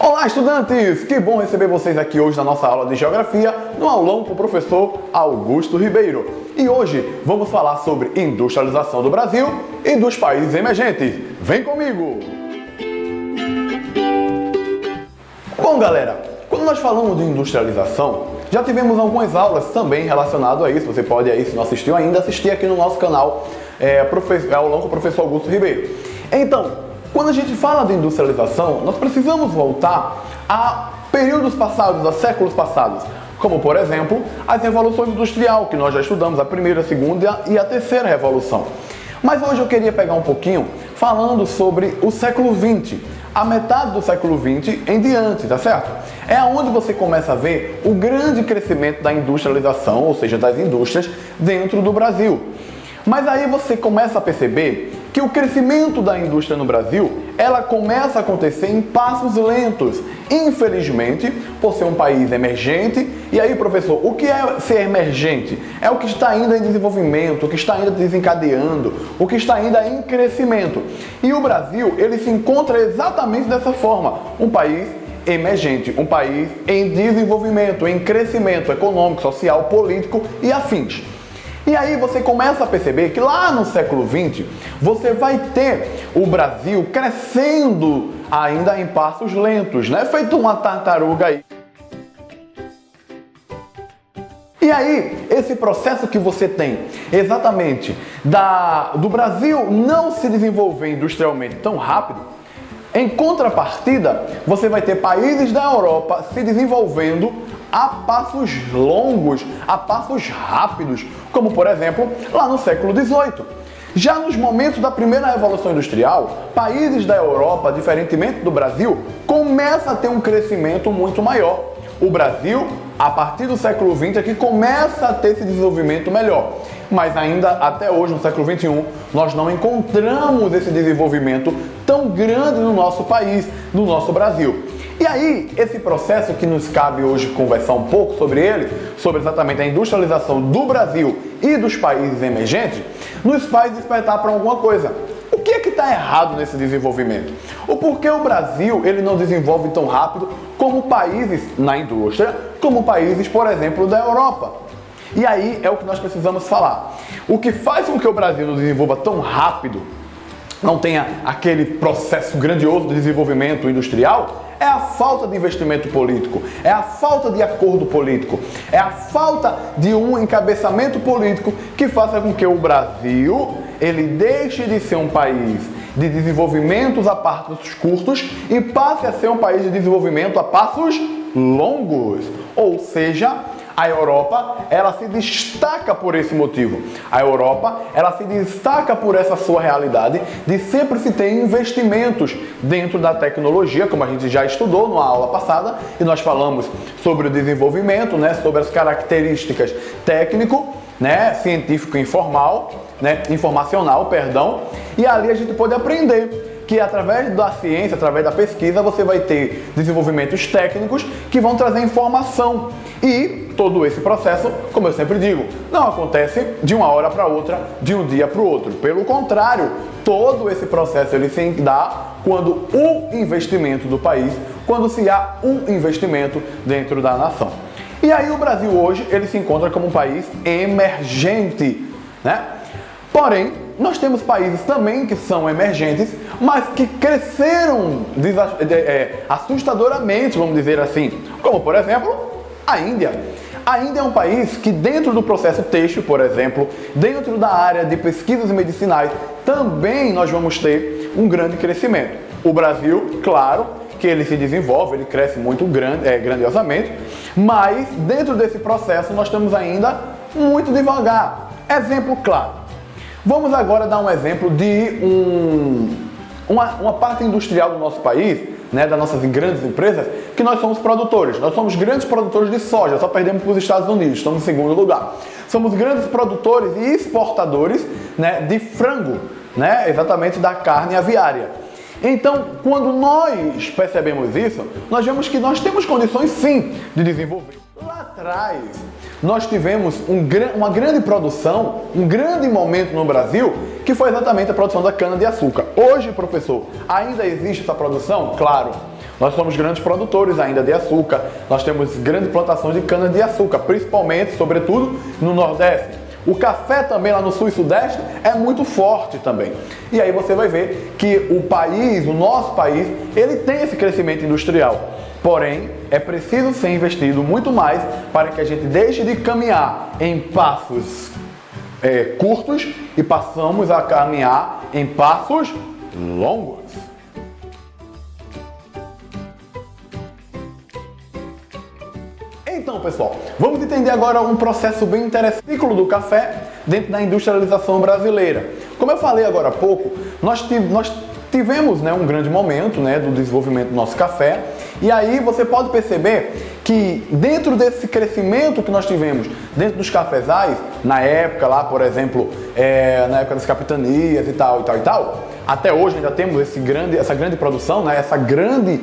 Olá, estudantes! Que bom receber vocês aqui hoje na nossa aula de Geografia, no aulão com o professor Augusto Ribeiro. E hoje vamos falar sobre industrialização do Brasil e dos países emergentes. Vem comigo! Bom, galera, quando nós falamos de industrialização, já tivemos algumas aulas também relacionadas a isso. Você pode aí, se não assistiu ainda, assistir aqui no nosso canal aulão com o professor Augusto Ribeiro. Então, quando a gente fala de industrialização, nós precisamos voltar a períodos passados, a séculos passados, como, por exemplo, as revoluções industriais, que nós já estudamos, a primeira, a segunda e a terceira revolução. Mas hoje eu queria pegar um pouquinho falando sobre o século XX, a metade do século XX em diante, tá certo? É onde você começa a ver o grande crescimento da industrialização, ou seja, das indústrias dentro do Brasil. Mas aí você começa a perceber que o crescimento da indústria no Brasil, ela começa a acontecer em passos lentos. Infelizmente, por ser um país emergente. E aí, professor, o que é ser emergente? É o que está ainda em desenvolvimento, o que está ainda desencadeando, o que está ainda em crescimento. E o Brasil, ele se encontra exatamente dessa forma. Um país emergente, um país em desenvolvimento, em crescimento econômico, social, político e afins. E aí você começa a perceber que lá no século XX, você vai ter o Brasil crescendo ainda em passos lentos, né? Feito uma tartaruga aí. E aí, esse processo que você tem exatamente do Brasil não se desenvolver industrialmente tão rápido, em contrapartida, você vai ter países da Europa se desenvolvendo a passos longos, a passos rápidos, como por exemplo, lá no século XVIII. Já nos momentos da primeira Revolução Industrial, países da Europa, diferentemente do Brasil, começam a ter um crescimento muito maior. O Brasil, a partir do século XX, é que começa a ter esse desenvolvimento melhor. Mas ainda até hoje, no século XXI, nós não encontramos esse desenvolvimento tão grande no nosso país, no nosso Brasil. E aí, esse processo que nos cabe hoje conversar um pouco sobre ele, sobre exatamente a industrialização do Brasil e dos países emergentes, nos faz despertar para alguma coisa. O que é que está errado nesse desenvolvimento? O porquê o Brasil ele não desenvolve tão rápido como países na indústria, como países, por exemplo, da Europa? E aí é o que nós precisamos falar. O que faz com que o Brasil não desenvolva tão rápido, não tenha aquele processo grandioso de desenvolvimento industrial, é a falta de investimento político, é a falta de acordo político, é a falta de um encabeçamento político que faça com que o Brasil ele deixe de ser um país de desenvolvimentos a passos curtos e passe a ser um país de desenvolvimento a passos longos. Ou seja, a Europa, ela se destaca por esse motivo. A Europa, ela se destaca por essa sua realidade de sempre se ter investimentos dentro da tecnologia, como a gente já estudou na aula passada, e nós falamos sobre o desenvolvimento, né, sobre as características técnico, né, científico e informacional, e ali a gente pode aprender que através da ciência, através da pesquisa, você vai ter desenvolvimentos técnicos que vão trazer informação. E todo esse processo, como eu sempre digo, não acontece de uma hora para outra, de um dia para o outro. Pelo contrário, todo esse processo ele se dá quando o investimento do país, quando se há um investimento dentro da nação. E aí o Brasil hoje, ele se encontra como um país emergente, né? Porém, nós temos países também que são emergentes, mas que cresceram assustadoramente, vamos dizer assim, como por exemplo, a Índia. A Índia é um país que dentro do processo têxtil, por exemplo, dentro da área de pesquisas medicinais, também nós vamos ter um grande crescimento. O Brasil, claro, que ele se desenvolve, ele cresce muito grandiosamente, mas dentro desse processo nós estamos ainda muito devagar. Exemplo claro. Vamos agora dar um exemplo de uma parte industrial do nosso país, né, das nossas grandes empresas, que nós somos produtores. Nós somos grandes produtores de soja, só perdemos para os Estados Unidos, estamos em segundo lugar. Somos grandes produtores e exportadores, né, de frango, né, exatamente da carne aviária. Então, quando nós percebemos isso, nós vemos que nós temos condições sim de desenvolver. Lá atrás, nós tivemos uma grande produção, um grande momento no Brasil, que foi exatamente a produção da cana-de-açúcar. Hoje, professor, ainda existe essa produção? Claro. Nós somos grandes produtores ainda de açúcar, nós temos grandes plantações de cana-de-açúcar, principalmente, sobretudo, no Nordeste. O café também lá no Sul e Sudeste é muito forte também. E aí você vai ver que o país, o nosso país, ele tem esse crescimento industrial. Porém, é preciso ser investido muito mais para que a gente deixe de caminhar em passos curtos e passamos a caminhar em passos longos. Então, pessoal, vamos entender agora um processo bem interessante, o ciclo do café dentro da industrialização brasileira. Como eu falei agora há pouco, nós tivemos, né, um grande momento, né, do desenvolvimento do nosso café, e aí você pode perceber que dentro desse crescimento que nós tivemos dentro dos cafezais, na época lá, por exemplo, na época das capitanias e tal, até hoje ainda temos essa grande produção, né, essa grande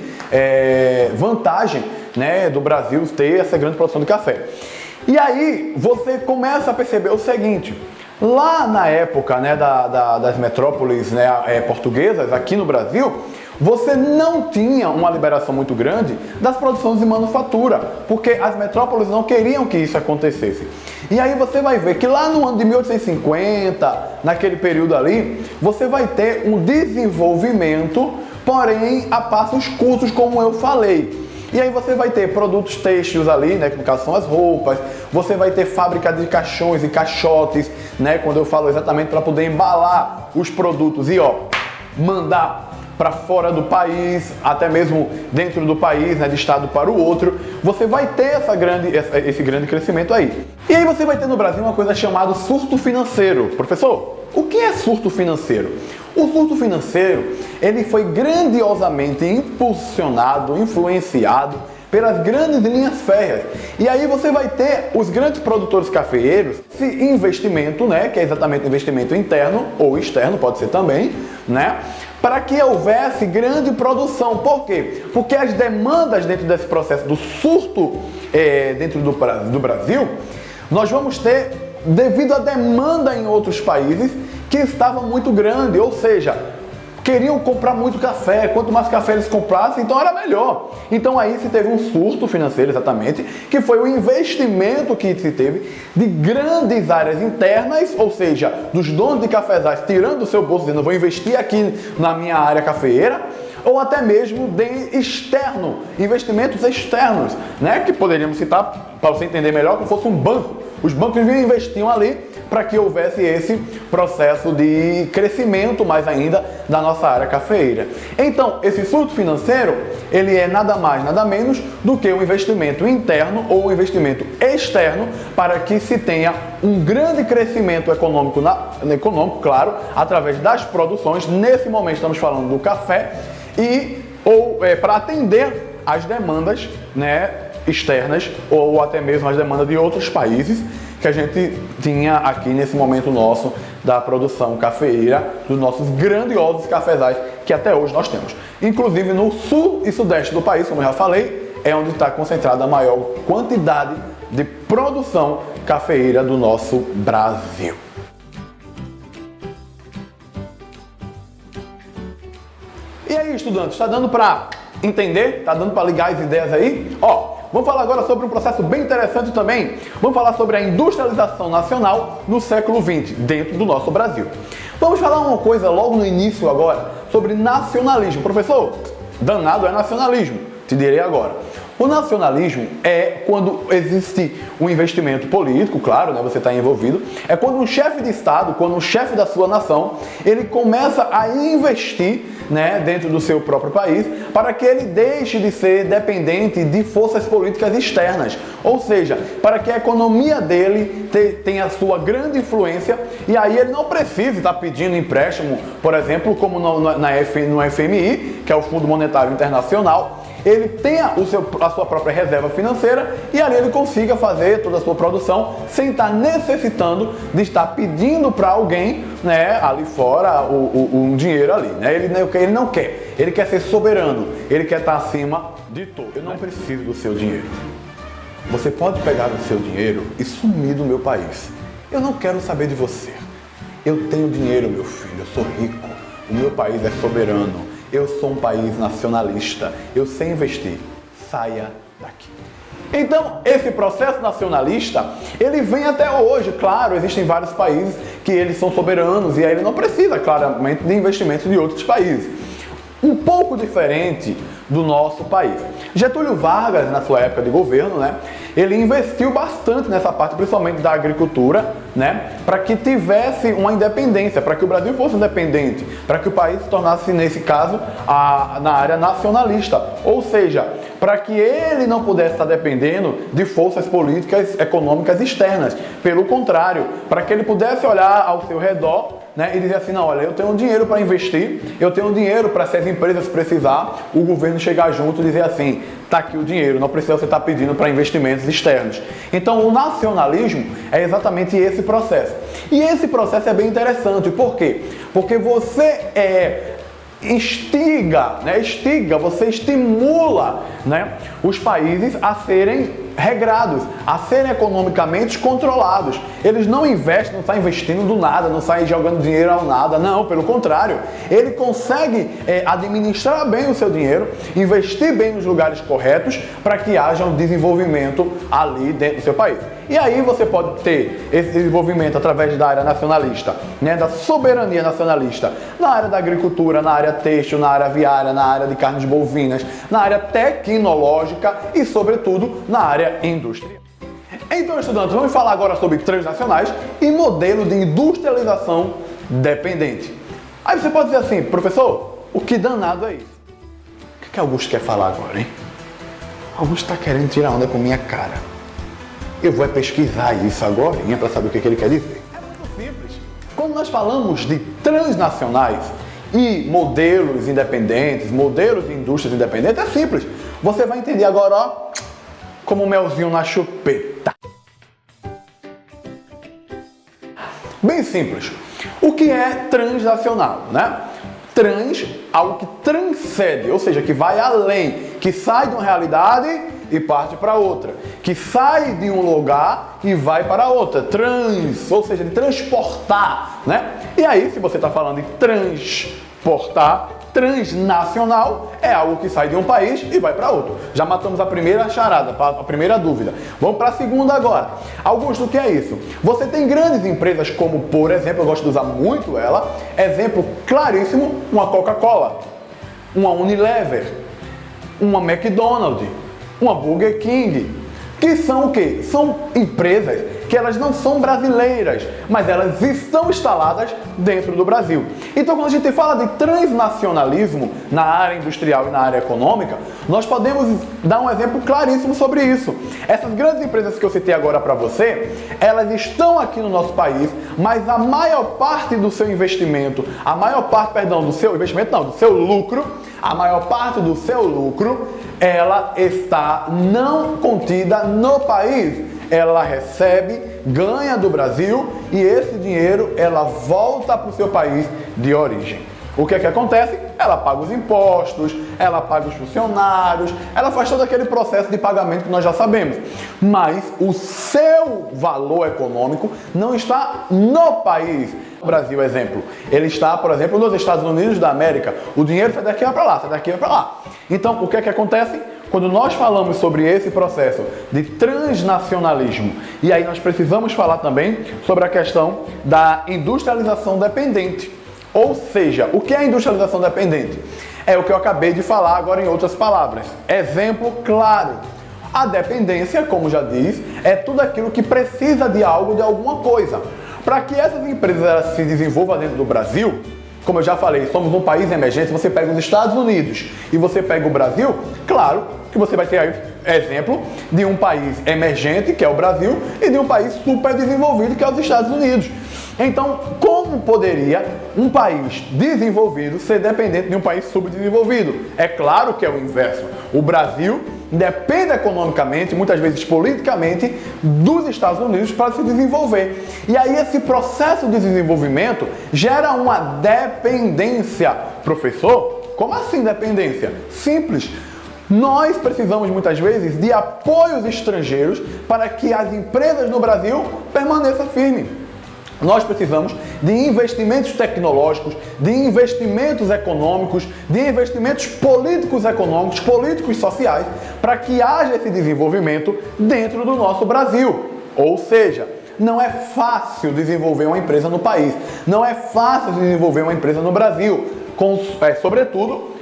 vantagem, né, do Brasil ter essa grande produção de café. E aí você começa a perceber o seguinte: lá na época, né, das metrópoles, né, portuguesas, aqui no Brasil, você não tinha uma liberação muito grande das produções de manufatura, porque as metrópoles não queriam que isso acontecesse. E aí você vai ver que lá no ano de 1850, naquele período ali, você vai ter um desenvolvimento, porém a passos curtos, como eu falei. E aí você vai ter produtos têxteis ali, né, que no caso são as roupas, você vai ter fábrica de caixões e caixotes, né, quando eu falo exatamente para poder embalar os produtos e mandar para fora do país, até mesmo dentro do país, né, de estado para o outro, você vai ter esse grande crescimento aí. E aí você vai ter no Brasil uma coisa chamada surto financeiro. Professor, o que é surto financeiro? O surto financeiro, ele foi grandiosamente impulsionado, influenciado pelas grandes linhas férreas. E aí você vai ter os grandes produtores cafeeiros, esse investimento, né, que é exatamente investimento interno ou externo, pode ser também, né, para que houvesse grande produção. Por quê? Porque as demandas dentro desse processo do surto dentro do Brasil, nós vamos ter, devido à demanda em outros países, que estava muito grande, ou seja, queriam comprar muito café, quanto mais café eles comprassem, então era melhor. Então aí se teve um surto financeiro, exatamente, que foi o investimento que se teve de grandes áreas internas, ou seja, dos donos de cafezais tirando do seu bolso, dizendo, vou investir aqui na minha área cafeeira, ou até mesmo de externo, investimentos externos, né, que poderíamos citar, para você entender melhor, como fosse um banco. Os bancos investiam ali para que houvesse esse processo de crescimento mais ainda da nossa área cafeeira. Então, esse surto financeiro, ele é nada mais, nada menos do que um investimento interno ou um investimento externo para que se tenha um grande crescimento econômico, claro, através das produções. Nesse momento estamos falando do café para atender às demandas, né, externas ou até mesmo as demandas de outros países que a gente tinha aqui nesse momento nosso da produção cafeeira dos nossos grandiosos cafezais que até hoje nós temos. Inclusive no sul e sudeste do país, como eu já falei, é onde está concentrada a maior quantidade de produção cafeeira do nosso Brasil. E aí, estudantes, está dando para entender? Está dando para ligar as ideias aí? Vamos falar agora sobre um processo bem interessante também. Vamos falar sobre a industrialização nacional no século XX, dentro do nosso Brasil. Vamos falar uma coisa logo no início agora, sobre nacionalismo. Professor, danado é nacionalismo, te direi agora. O nacionalismo é quando existe um investimento político, claro, né, você está envolvido. É quando um chefe de Estado, quando um chefe da sua nação, ele começa a investir, né, dentro do seu próprio país, para que ele deixe de ser dependente de forças políticas externas. Ou seja, para que a economia dele tenha a sua grande influência e aí ele não precise estar pedindo empréstimo, por exemplo, como no FMI, que é o Fundo Monetário Internacional. Ele tenha a sua própria reserva financeira e ali ele consiga fazer toda a sua produção sem estar necessitando de estar pedindo para alguém, né, ali fora um dinheiro ali, né? Ele não quer, ele quer ser soberano, ele quer estar acima de tudo. Eu não preciso do seu dinheiro. Você pode pegar o seu dinheiro e sumir do meu país. Eu não quero saber de você. Eu tenho dinheiro, meu filho, eu sou rico, o meu país é soberano. eu sou um país nacionalista, eu sei investir. Saia daqui. Então, esse processo nacionalista, ele vem até hoje. Claro, existem vários países que eles são soberanos e aí ele não precisa, claramente, de investimentos de outros países. Um pouco diferente do nosso país. Getúlio Vargas, na sua época de governo, ele investiu bastante nessa parte, principalmente da agricultura, para que tivesse uma independência, para que o Brasil fosse independente, para que o país se tornasse, nesse caso, na área nacionalista. Ou seja, para que ele não pudesse estar dependendo de forças políticas, econômicas externas. Pelo contrário, para que ele pudesse olhar ao seu redor e dizer assim, não, olha, eu tenho dinheiro para investir, eu tenho dinheiro para, se as empresas precisar, o governo chegar junto e dizer assim, tá aqui o dinheiro, não precisa você estar pedindo para investimentos externos. Então, o nacionalismo é exatamente esse processo. E esse processo é bem interessante, por quê? Porque você você estimula os países a serem regrados, a serem economicamente controlados. Eles não investem, não saem investindo do nada, não saem jogando dinheiro ao nada, não, pelo contrário. Ele consegue administrar bem o seu dinheiro, investir bem nos lugares corretos para que haja um desenvolvimento ali dentro do seu país. E aí você pode ter esse desenvolvimento através da área nacionalista, da soberania nacionalista, na área da agricultura, na área têxtil, na área aviária, na área de carnes bovinas, na área tecnológica e, sobretudo, na área industrial. Então, estudantes, vamos falar agora sobre transnacionais e modelo de industrialização dependente. Aí você pode dizer assim, professor, o que danado é isso? O que Augusto quer falar agora, hein? Augusto está querendo tirar onda com minha cara. Eu vou pesquisar isso agora para saber o que ele quer dizer. É muito simples. Quando nós falamos de transnacionais e modelos independentes, modelos de indústrias independentes, é simples. Você vai entender agora, como um melzinho na chupeta. Bem simples. O que é transnacional, Trans, algo que transcende, ou seja, que vai além, que sai de uma realidade e parte para outra, que sai de um lugar e vai para outra, ou seja, de transportar, E aí, se você está falando de transportar, transnacional é algo que sai de um país e vai para outro. Já matamos a primeira charada, a primeira dúvida. Vamos para a segunda agora. Augusto, o que é isso? Você tem grandes empresas como, por exemplo, eu gosto de usar muito ela, exemplo claríssimo, uma Coca-Cola, uma Unilever, uma McDonald's, uma Burger King, que são o quê? São empresas que elas não são brasileiras, mas elas estão instaladas dentro do Brasil. Então, quando a gente fala de transnacionalismo na área industrial e na área econômica, nós podemos dar um exemplo claríssimo sobre isso. Essas grandes empresas que eu citei agora para você, elas estão aqui no nosso país, mas a maior parte do seu investimento, do seu lucro, a maior parte do seu lucro, ela está não contida no país. Ela recebe, ganha do Brasil e esse dinheiro ela volta para o seu país de origem. O que é que acontece? Ela paga os impostos, ela paga os funcionários, ela faz todo aquele processo de pagamento que nós já sabemos. Mas o seu valor econômico não está no país. O Brasil, exemplo, ele está, por exemplo, nos Estados Unidos da América. O dinheiro sai daqui para lá, sai daqui para lá. Então, o que é que acontece? Quando nós falamos sobre esse processo de transnacionalismo, e aí nós precisamos falar também sobre a questão da industrialização dependente. Ou seja, o que é a industrialização dependente? É o que eu acabei de falar agora em outras palavras. Exemplo claro. A dependência, como já diz, é tudo aquilo que precisa de algo, de alguma coisa. Para que essas empresas elas se desenvolvam dentro do Brasil, como eu já falei, somos um país emergente, você pega os Estados Unidos e você pega o Brasil, claro que você vai ter aí exemplo de um país emergente, que é o Brasil, e de um país super desenvolvido, que é os Estados Unidos. Então, como poderia um país desenvolvido ser dependente de um país subdesenvolvido? É claro que é o inverso. O Brasil depende economicamente, muitas vezes politicamente, dos Estados Unidos para se desenvolver. E aí esse processo de desenvolvimento gera uma dependência. Professor, como assim dependência? Simples. Nós precisamos muitas vezes de apoios estrangeiros para que as empresas no Brasil permaneçam firmes. Nós precisamos de investimentos tecnológicos, de investimentos econômicos, de investimentos políticos econômicos, políticos sociais, para que haja esse desenvolvimento dentro do nosso Brasil. Ou seja, não é fácil desenvolver uma empresa no país, não é fácil desenvolver uma empresa no Brasil, sobretudo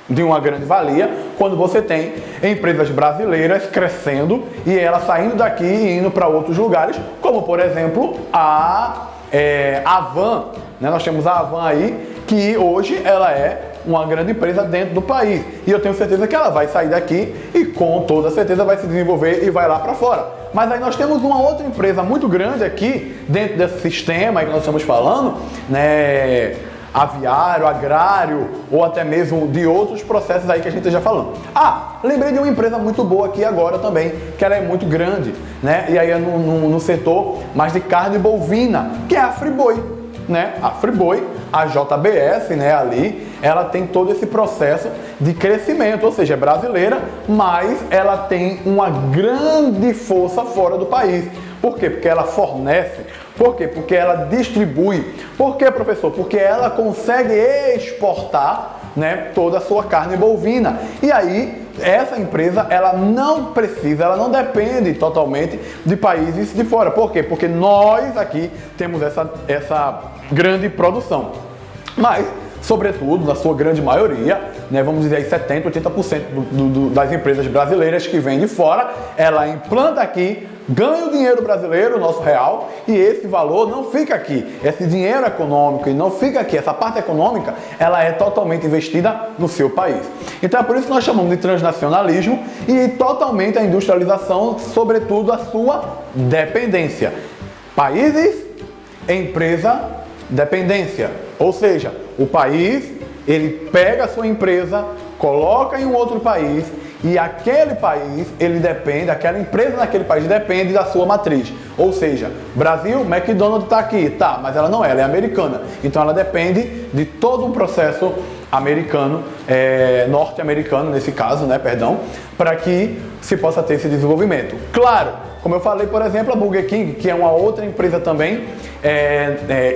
de uma grande valia quando você tem empresas brasileiras crescendo e elas saindo daqui e indo para outros lugares, como por exemplo a Van, né? Nós temos a Van aí, que hoje ela é uma grande empresa dentro do país e eu tenho certeza que ela vai sair daqui e com toda certeza vai se desenvolver e vai lá para fora. Mas aí nós temos uma outra empresa muito grande aqui dentro desse sistema aí que nós estamos falando, né? Aviário, agrário ou até mesmo de outros processos aí que a gente já falando. Lembrei de uma empresa muito boa aqui agora também, que ela é muito grande, né? E aí é no setor mais de carne bovina, que é a Friboi, né? A Friboi, a JBS, né? Ali, ela tem todo esse processo de crescimento, ou seja, é brasileira, mas ela tem uma grande força fora do país. Por quê? Porque ela fornece. Por quê? Porque ela distribui. Por quê, professor? Porque ela consegue exportar, né, toda a sua carne bovina. E aí, essa empresa, ela não precisa, ela não depende totalmente de países de fora. Por quê? Porque nós aqui temos essa grande produção. Mas, sobretudo, na sua grande maioria, né, vamos dizer aí 70%, 80% das empresas brasileiras que vêm de fora, ela implanta aqui, ganha o dinheiro brasileiro, o nosso real, e esse valor não fica aqui. Esse dinheiro econômico não fica aqui. Essa parte econômica, ela é totalmente investida no seu país. Então é por isso que nós chamamos de transnacionalismo e totalmente a industrialização, sobretudo a sua dependência. Países, empresa, dependência. Ou seja, o país, ele pega a sua empresa, coloca em um outro país e aquele país, ele depende, aquela empresa naquele país depende da sua matriz. Ou seja, Brasil, McDonald's está aqui, tá, mas ela não é, ela é americana. Então ela depende de todo um processo americano, norte-americano nesse caso, né, perdão, para que se possa ter esse desenvolvimento. Claro, como eu falei, por exemplo, a Burger King, que é uma outra empresa também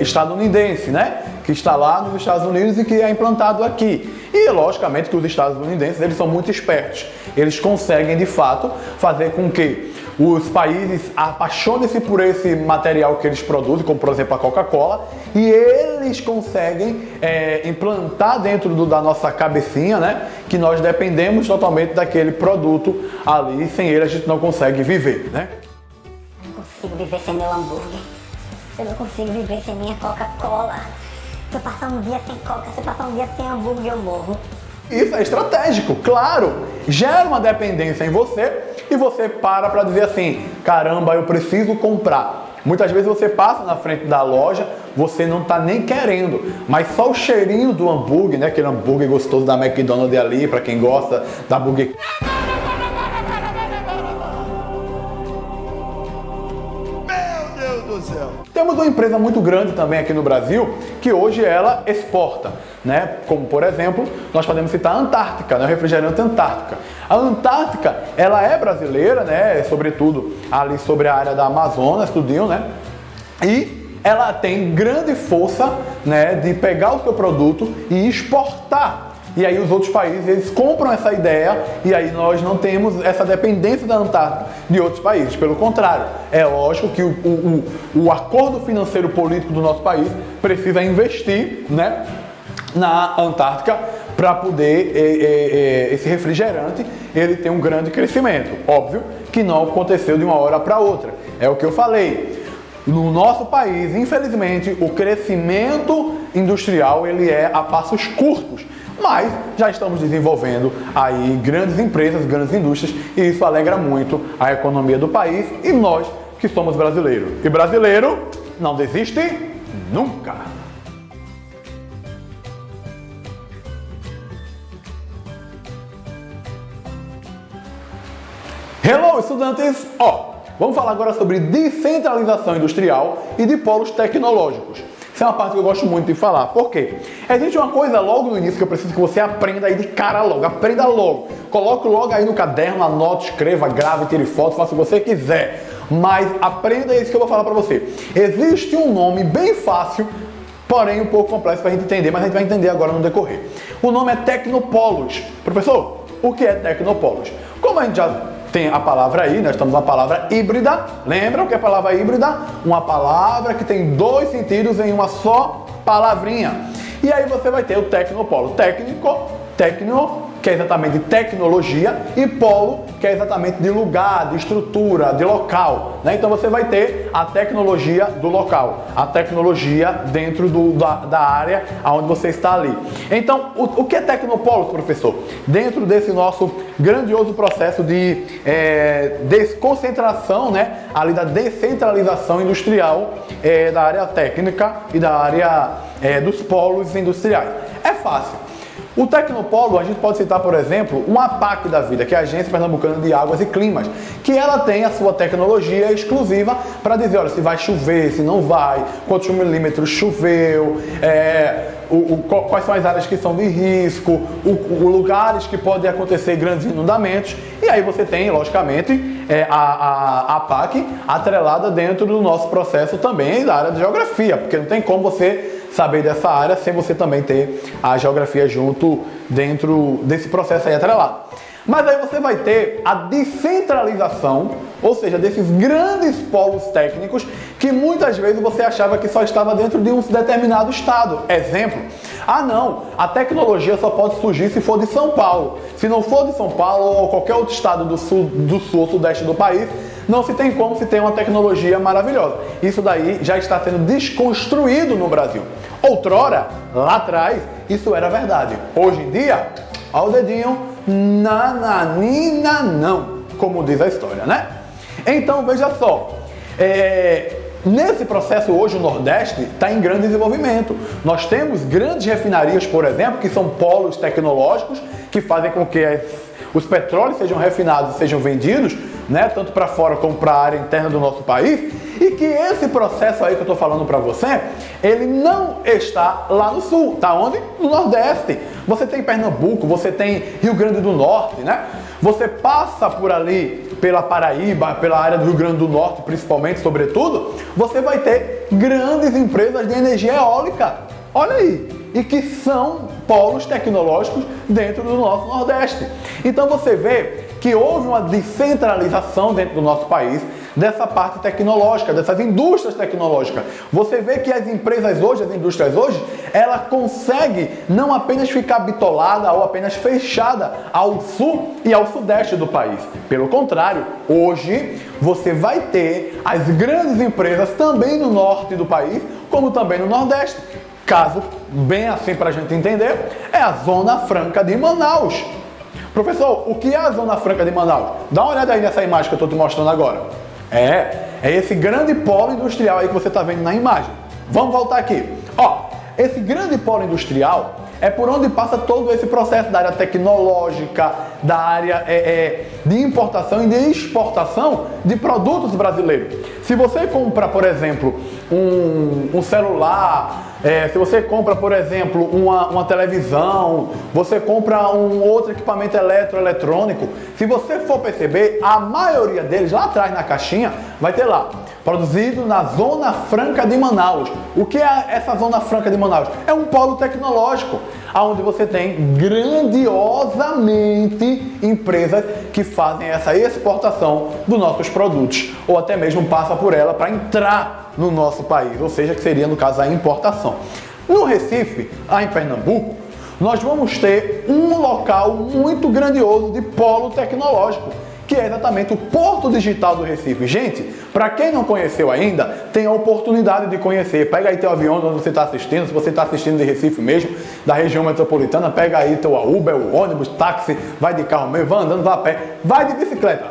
estadunidense, né? Que está lá nos Estados Unidos e que é implantado aqui. E, logicamente, que os estadunidenses, eles são muito espertos. Eles conseguem, de fato, fazer com que os países apaixonem-se por esse material que eles produzem, como, por exemplo, a Coca-Cola, e eles conseguem implantar dentro da nossa cabecinha, né? Que nós dependemos totalmente daquele produto ali, sem ele a gente não consegue viver, né? Eu não consigo viver sem meu hambúrguer. Eu não consigo viver sem minha Coca-Cola. Se eu passar um dia sem Coca, se eu passar um dia sem hambúrguer, eu morro. Isso é estratégico, claro. Gera uma dependência em você e você para dizer assim, caramba, eu preciso comprar. Muitas vezes você passa na frente da loja, você não está nem querendo, mas só o cheirinho do hambúrguer, né? Aquele hambúrguer gostoso da McDonald's ali, para quem gosta da Burger. Temos uma empresa muito grande também aqui no Brasil, que hoje ela exporta, né? Como, por exemplo, nós podemos citar a Antártica, né? O refrigerante Antártica. A Antártica, ela é brasileira, né? Sobretudo ali sobre a área da Amazonas, tudinho, né? E ela tem grande força, né? De pegar o seu produto e exportar. E aí os outros países, eles compram essa ideia e aí nós não temos essa dependência da Antártica de outros países. Pelo contrário, é lógico que o acordo financeiro político do nosso país precisa investir, né, na Antártica para poder esse refrigerante ele ter um grande crescimento. Óbvio que não aconteceu de uma hora para outra. É o que eu falei. No nosso país, infelizmente, o crescimento industrial ele é a passos curtos. Mas já estamos desenvolvendo aí grandes empresas, grandes indústrias e isso alegra muito a economia do país e nós que somos brasileiros. E brasileiro não desiste nunca! Hello, estudantes! Vamos falar agora sobre descentralização industrial e de polos tecnológicos. Essa é uma parte que eu gosto muito de falar. Por quê? Existe uma coisa logo no início que eu preciso que você aprenda aí de cara logo. Aprenda logo. Coloque logo aí no caderno, anote, escreva, grave, tire foto, faça o que você quiser. mas aprenda isso que eu vou falar para você. Existe um nome bem fácil, porém um pouco complexo para a gente entender, mas a gente vai entender agora no decorrer. O nome é Tecnopolos. Professor, o que é Tecnopolos? Como a gente já tem a palavra aí, nós estamos na palavra híbrida. Lembra o que é a palavra híbrida? Uma palavra que tem dois sentidos em uma só palavrinha. E aí você vai ter o Tecnopolo. Tecno, que é exatamente de tecnologia, e polo, que é exatamente de lugar, de estrutura, de local, né? Então você vai ter a tecnologia do local, a tecnologia dentro da área onde você está ali. Então, o que é Tecnopolo, professor? Dentro desse nosso grandioso processo de desconcentração, né? Ali da descentralização industrial da área técnica e da área dos polos industriais. É fácil. O Tecnopolo, a gente pode citar, por exemplo, uma APAC da vida, que é a Agência Pernambucana de Águas e Climas, que ela tem a sua tecnologia exclusiva para dizer, olha, se vai chover, se não vai, quantos milímetros choveu, quais são as áreas que são de risco, lugares que podem acontecer grandes inundamentos. E aí você tem, logicamente, a APAC atrelada dentro do nosso processo também da área de geografia, porque não tem como você saber dessa área sem você também ter a geografia junto dentro desse processo aí atrelado. Mas aí você vai ter a descentralização, ou seja, desses grandes polos técnicos que muitas vezes você achava que só estava dentro de um determinado estado. Exemplo, não, a tecnologia só pode surgir se for de São Paulo. Se não for de São Paulo ou qualquer outro estado do sul ou sudeste do país, não se tem como se ter uma tecnologia maravilhosa. Isso daí já está sendo desconstruído no Brasil. Outrora, lá atrás, isso era verdade. Hoje em dia, ao dedinho, nananina não, como diz a história, né? Então, veja só, nesse processo hoje o Nordeste está em grande desenvolvimento. Nós temos grandes refinarias, por exemplo, que são polos tecnológicos que fazem com que os petróleos sejam refinados e sejam vendidos, né, tanto para fora como para a área interna do nosso país, e que esse processo aí que eu estou falando para você, ele não está lá no sul, tá onde? No Nordeste. Você tem Pernambuco, você tem Rio Grande do Norte, né? Você passa por ali, pela Paraíba, pela área do Rio Grande do Norte, principalmente, sobretudo, você vai ter grandes empresas de energia eólica. Olha aí! E que são polos tecnológicos dentro do nosso Nordeste. Então você vê que houve uma descentralização dentro do nosso país dessa parte tecnológica, dessas indústrias tecnológicas. Você vê que as empresas hoje, as indústrias hoje, ela consegue não apenas ficar bitolada ou apenas fechada ao sul e ao sudeste do país. Pelo contrário, hoje você vai ter as grandes empresas também no norte do país, como também no nordeste. Caso bem assim para a gente entender, é a Zona Franca de Manaus. Professor, o que é a Zona Franca de Manaus? Dá uma olhada aí nessa imagem que eu estou te mostrando agora. É esse grande polo industrial aí que você está vendo na imagem. Vamos voltar aqui. Esse grande polo industrial é por onde passa todo esse processo da área tecnológica, da área de importação e de exportação de produtos brasileiros. Se você compra, por exemplo, um celular, se você compra, por exemplo, uma televisão, você compra um outro equipamento eletrônico, se você for perceber, a maioria deles, lá atrás na caixinha, vai ter lá, produzido na Zona Franca de Manaus. O que é essa Zona Franca de Manaus? É um polo tecnológico, onde você tem grandiosamente empresas que fazem essa exportação dos nossos produtos, ou até mesmo passa por ela para entrar no nosso país, ou seja, que seria no caso a importação. No Recife, lá em Pernambuco, nós vamos ter um local muito grandioso de polo tecnológico, que é exatamente o Porto Digital do Recife. Gente, para quem não conheceu ainda, tem a oportunidade de conhecer. Pega aí teu avião onde você está assistindo, se você está assistindo de Recife mesmo, da região metropolitana, pega aí teu Uber, o ônibus, táxi, vai de carro mesmo, vai andando, vai a pé, vai de bicicleta.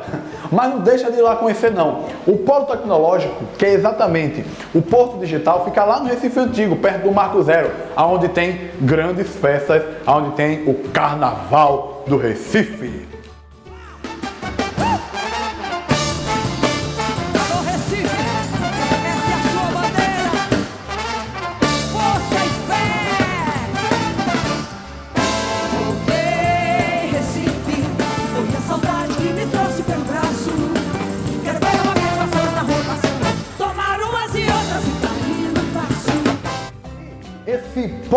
Mas não deixa de ir lá conhecer não. O Polo Tecnológico, que é exatamente o Porto Digital, fica lá no Recife Antigo, perto do Marco Zero, onde tem grandes festas, onde tem o Carnaval do Recife. Saudade que me trouxe pelo braço. Quero ver uma vez passando.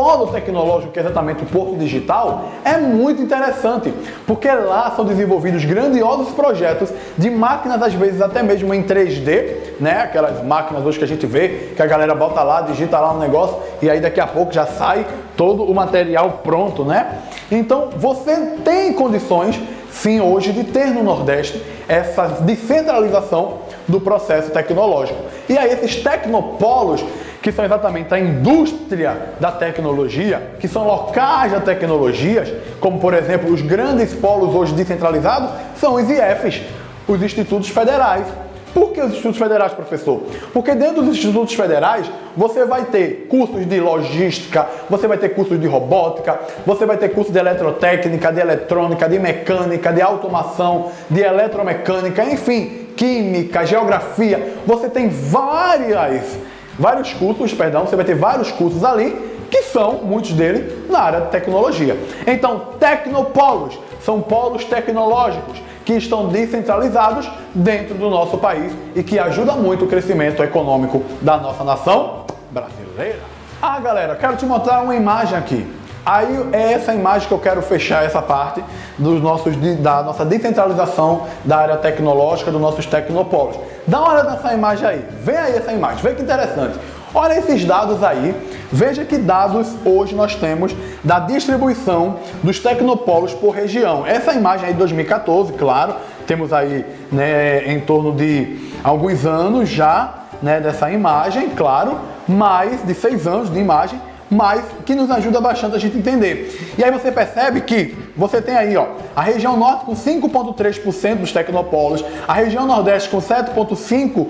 polo tecnológico, que é exatamente o Porto Digital, é muito interessante, porque lá são desenvolvidos grandiosos projetos de máquinas, às vezes até mesmo em 3D, né? Aquelas máquinas hoje que a gente vê, que a galera bota lá, digita lá um negócio, e aí daqui a pouco já sai todo o material pronto, né? Então, você tem condições, sim, hoje, de ter no Nordeste essa descentralização do processo tecnológico. E aí, esses tecnopolos, que são exatamente a indústria da tecnologia, que são locais da tecnologias, como, por exemplo, os grandes polos hoje descentralizados, são os IFs, os Institutos Federais. Por que os Institutos Federais, professor? Porque dentro dos Institutos Federais, você vai ter cursos de logística, você vai ter cursos de robótica, você vai ter cursos de eletrotécnica, de eletrônica, de mecânica, de automação, de eletromecânica, enfim, química, geografia. Você tem vários cursos, você vai ter vários cursos ali, que são, muitos deles, na área de tecnologia. Então, tecnopolos são polos tecnológicos que estão descentralizados dentro do nosso país e que ajuda muito o crescimento econômico da nossa nação brasileira. Ah, galera, quero te mostrar uma imagem aqui. Aí é essa imagem que eu quero fechar essa parte da nossa descentralização da área tecnológica, dos nossos tecnopolos. Dá uma olhada nessa imagem aí. Vem aí essa imagem, vê que interessante. Olha esses dados aí, veja que dados hoje nós temos da distribuição dos tecnopolos por região. Essa imagem aí de 2014, claro, temos aí, né, em torno de alguns anos já, né, dessa imagem, claro, mais de 6 anos de imagem, mas que nos ajuda bastante a gente entender. E aí você percebe que você tem aí, ó, a região norte com 5,3% dos tecnopolos, a região nordeste com 7,5%,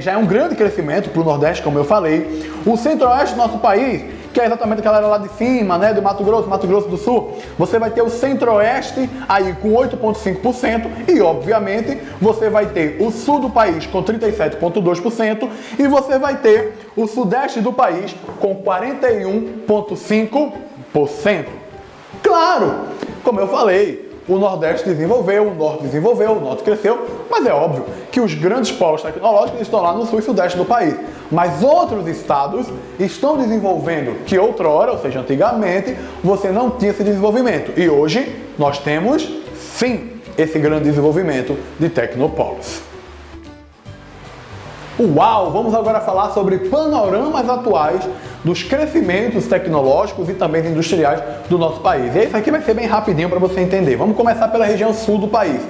já é um grande crescimento para o nordeste, como eu falei. O centro-oeste do nosso país, que é exatamente aquela área lá de cima, né, do Mato Grosso do Sul, você vai ter o centro-oeste aí com 8,5% e, obviamente, você vai ter o sul do país com 37,2% e você vai ter o sudeste do país com 41,5%. Claro, como eu falei, o Nordeste desenvolveu, o Norte desenvolveu, o Norte cresceu, mas é óbvio que os grandes polos tecnológicos estão lá no sul e sudeste do país. Mas outros estados estão desenvolvendo que outrora, ou seja, antigamente, você não tinha esse desenvolvimento. E hoje nós temos, sim, esse grande desenvolvimento de tecnopolos. Uau! Vamos agora falar sobre panoramas atuais dos crescimentos tecnológicos e também industriais do nosso país. E isso aqui vai ser bem rapidinho para você entender. Vamos começar pela região sul do país.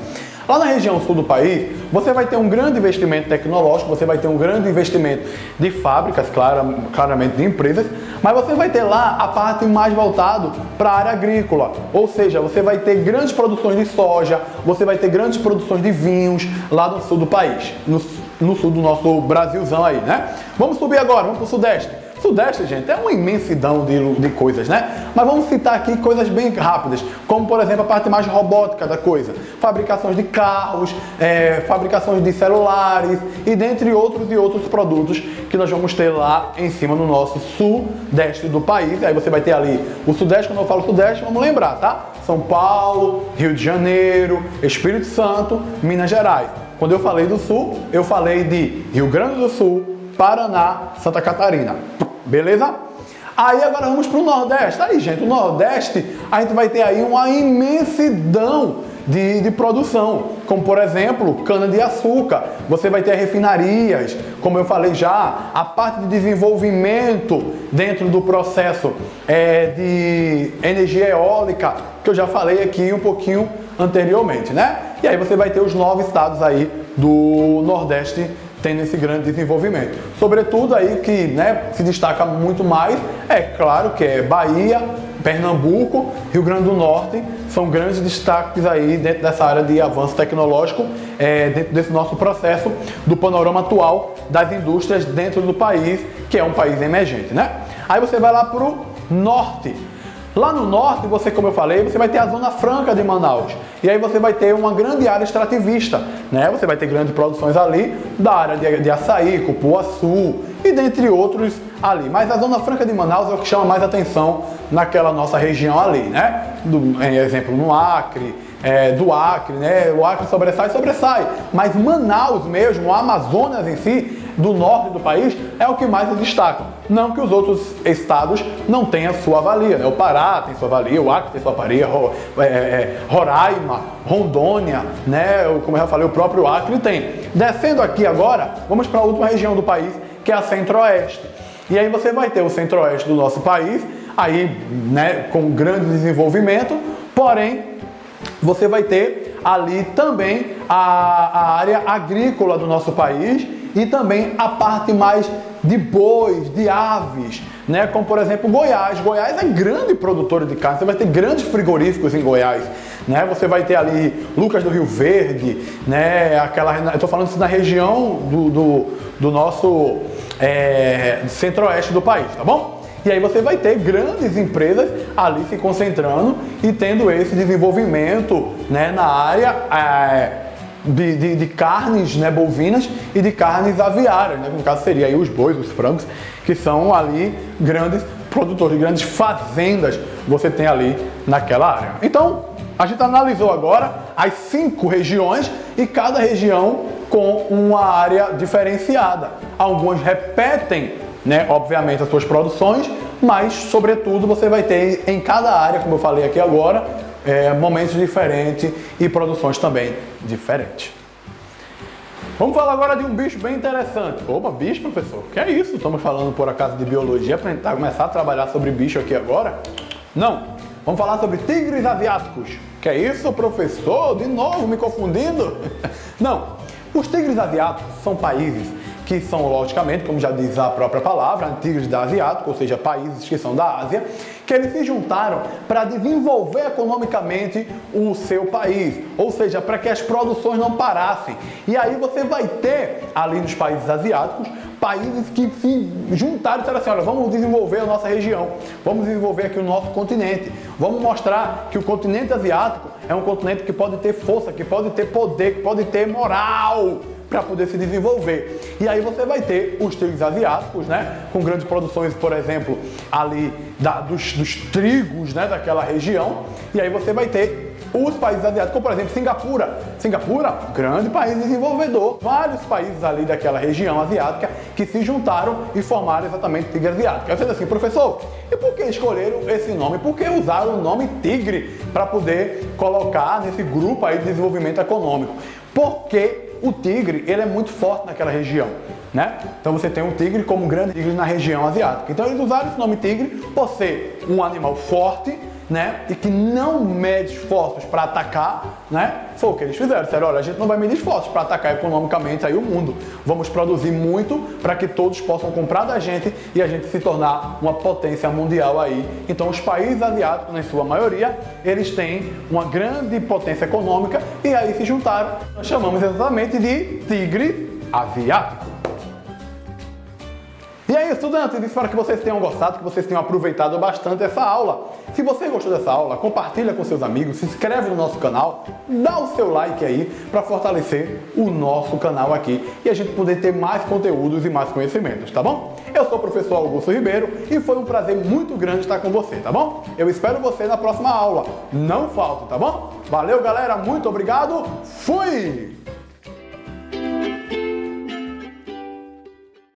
Lá na região sul do país, você vai ter um grande investimento tecnológico, você vai ter um grande investimento de fábricas, claramente de empresas, mas você vai ter lá a parte mais voltada para a área agrícola, ou seja, você vai ter grandes produções de soja, você vai ter grandes produções de vinhos lá no sul do país, no sul do nosso Brasilzão aí, né? Vamos subir agora, vamos para o sudeste. Sudeste, gente, é uma imensidão de coisas, né? Mas vamos citar aqui coisas bem rápidas, como, por exemplo, a parte mais robótica da coisa. Fabricações de carros, fabricações de celulares e dentre outros produtos que nós vamos ter lá em cima no nosso sudeste do país. Aí você vai ter ali o sudeste, quando eu falo sudeste, vamos lembrar, tá? São Paulo, Rio de Janeiro, Espírito Santo, Minas Gerais. Quando eu falei do sul, eu falei de Rio Grande do Sul, Paraná, Santa Catarina. Beleza? Aí agora vamos para o Nordeste. Aí, gente, o Nordeste, a gente vai ter aí uma imensidão de produção, como por exemplo, cana-de-açúcar. Você vai ter refinarias, como eu falei já, a parte de desenvolvimento dentro do processo de energia eólica, que eu já falei aqui um pouquinho anteriormente, né? E aí você vai ter os 9 estados aí do Nordeste tendo esse grande desenvolvimento. Sobretudo aí que, né, se destaca muito mais, é claro que é Bahia, Pernambuco, Rio Grande do Norte, são grandes destaques aí dentro dessa área de avanço tecnológico, dentro desse nosso processo do panorama atual das indústrias dentro do país, que é um país emergente, né? Aí você vai lá para o norte. Lá no norte, você, como eu falei, você vai ter a Zona Franca de Manaus. E aí você vai ter uma grande área extrativista, né? Você vai ter grandes produções ali da área de açaí, cupuaçu e dentre outros ali. Mas a Zona Franca de Manaus é o que chama mais atenção naquela nossa região ali, né? Exemplo, no Acre, do Acre, né? O Acre sobressai. Mas Manaus mesmo, o Amazonas em si, do norte do país é o que mais se destaca. Não que os outros estados não tenham sua valia, né? O Pará tem sua valia, o Acre tem sua valia, Roraima, Rondônia, né? Como eu já falei, o próprio Acre tem. Descendo aqui agora, vamos para a última região do país, que é a Centro-Oeste. E aí você vai ter o Centro-Oeste do nosso país, aí, né, com grande desenvolvimento, porém, você vai ter ali também a área agrícola do nosso país e também a parte mais de bois, de aves, né? Como por exemplo Goiás. Goiás é grande produtor de carne, você vai ter grandes frigoríficos em Goiás, né? Você vai ter ali Lucas do Rio Verde, né? Eu estou falando isso na região do nosso centro-oeste do país, tá bom? E aí você vai ter grandes empresas ali se concentrando e tendo esse desenvolvimento, né, na área de carnes, né, bovinas e de carnes aviárias, né, no caso seria aí os bois, os frangos, que são ali grandes produtores, grandes fazendas você tem ali naquela área. Então, a gente analisou agora as 5 regiões e cada região com uma área diferenciada. Algumas repetem, né, obviamente as suas produções, mas sobretudo você vai ter em cada área, como eu falei aqui agora, momentos diferentes e produções também diferentes. Vamos falar agora de um bicho bem interessante. Opa, bicho, professor? Que é isso? Estamos falando por acaso de biologia para tentar começar a trabalhar sobre bicho aqui agora? Não. Vamos falar sobre tigres asiáticos. Que é isso, professor? De novo me confundindo? Não. Os tigres asiáticos são países que são, logicamente, como já diz a própria palavra, tigres da asiático, ou seja, países que são da Ásia, que eles se juntaram para desenvolver economicamente o seu país, ou seja, para que as produções não parassem. E aí você vai ter, ali nos países asiáticos, países que se juntaram e disseram assim, olha, vamos desenvolver a nossa região, vamos desenvolver aqui o nosso continente, vamos mostrar que o continente asiático é um continente que pode ter força, que pode ter poder, que pode ter moral para poder se desenvolver. E aí você vai ter os tigres asiáticos, né, com grandes produções, por exemplo, ali dos trigos, né, daquela região. E aí você vai ter os países asiáticos, como por exemplo Singapura. Singapura, grande país desenvolvedor. Vários países ali daquela região asiática que se juntaram e formaram exatamente tigre asiático. Aí você diz assim, professor, e por que escolheram esse nome? Por que usaram o nome tigre para poder colocar nesse grupo aí de desenvolvimento econômico? Porque o tigre, ele é muito forte naquela região, né? Então você tem um tigre como um grande tigre na região asiática. Então eles usaram esse nome tigre por ser um animal forte, né? E que não mede esforços para atacar, né? Foi o que eles fizeram. Disseram, olha, a gente não vai medir esforços para atacar economicamente aí o mundo. Vamos produzir muito para que todos possam comprar da gente e a gente se tornar uma potência mundial aí. Então os países asiáticos, na sua maioria, eles têm uma grande potência econômica e aí se juntaram. Nós chamamos exatamente de tigre asiático. E aí, estudantes, espero que vocês tenham gostado, que vocês tenham aproveitado bastante essa aula. Se você gostou dessa aula, compartilha com seus amigos, se inscreve no nosso canal, dá o seu like aí para fortalecer o nosso canal aqui e a gente poder ter mais conteúdos e mais conhecimentos, tá bom? Eu sou o professor Augusto Ribeiro e foi um prazer muito grande estar com você, tá bom? Eu espero você na próxima aula. Não falte, tá bom? Valeu, galera, muito obrigado, fui!